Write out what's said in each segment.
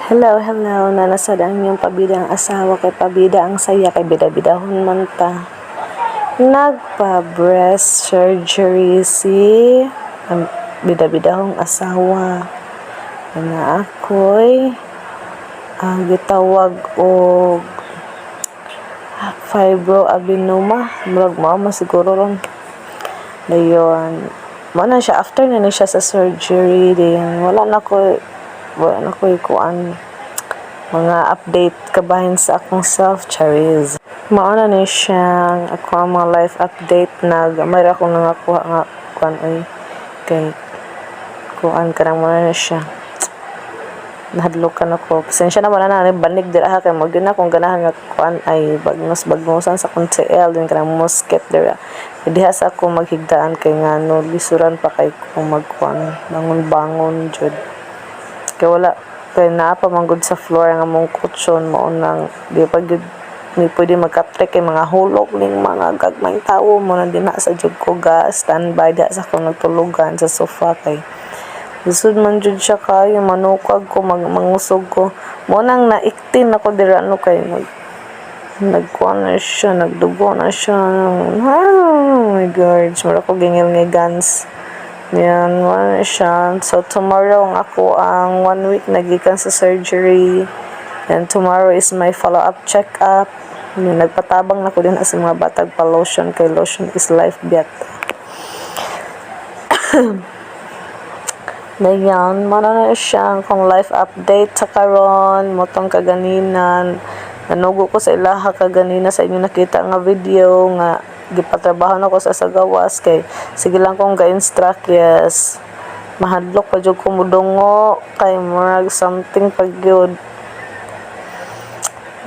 Hello, hello, nanasad ang inyong pabidang asawa kay pabida ang saya kay bida-bidahon man ta. Nagpa-breast surgery si bida-bidahong asawa. Na ako'y gitawag og fibroadenoma. Murag mo siguro ron. Dayon, mo na siya after na siya sa surgery. Dayon, wala na ko kuan mga update kabahin sa akong self charis. Mauna ni siyang ako ang mga life update na gamay ako nangakuha nga kuan ay kay kuan karang muna na siya nahadlokan ako. Pasensya na wala na banig dira kay mo gyud na kung ganahan nga kuan ay bagmosan sa kung TL din kanang mosket dira. Diha sa ako maghigdaan kay ngano lisuran pa kay kung magkuan bangon jud. Kaya wala, kaya napamanggod sa floor nga mong kutsyon mo nang di pa gud ni pwede magkatrek kay mga hulog ning mga gagmayng tawo mo na dina sa jud ko ga standby diha sa akong nagtulugan sa sofa kay lisod man jud siya kayo manukag ko mangusog ko mo nang naiktin ako dira ano kay nagkuan na siya nagdugo na siya oh my god mura ko gingil nga guns. Yan, wala siya. So, tomorrow ako ang 1 week nagikan sa surgery. And tomorrow is my follow-up check-up. Nagpatabang na ko din sa mga batag pa-lotion. Kay lotion is life bet. Dayan, mana na siya kung life update sa karon motong kaganinan. Nanugo ko sa ilaha kaganina sa inyo nakita nga video nga gipatrabaho na ko sa sagawas kay sige lang kong ga-instruct yes mahadlok pa jud ko mudungo kay murag something pag yun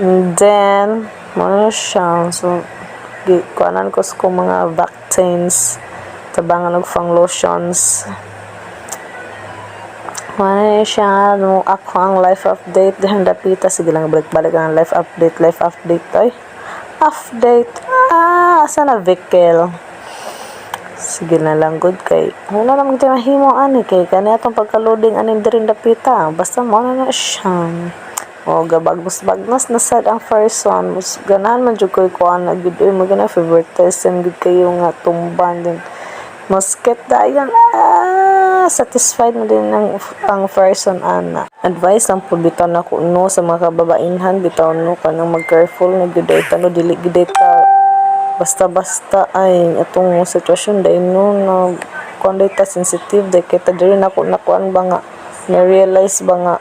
and then ano siya so kuanan ko sa mga vaccines tabangan og fang lotions ano siya no ako ang life update dihan dapita sige lang balik ang life update toy update asa na vehicle sige na lang good kay wala namang mahimo ani kay kani atong pagka-loading aning diri dapita basta mo na siya o gabagnos na sad ang first one mas ganahan man jud koy kuan na gud mo gana favorite test and gud kayo nga tumban din mosket dayon satisfied na din ang person ana advice lang pud bitaw na ko no sa mga kababainhan bitaw no kanang mag-careful na gud no dili gud basta ay atong sitwasyon dahil no na kung data sensitive dahil kita diri na ko nakuan ba nga na-realize ba nga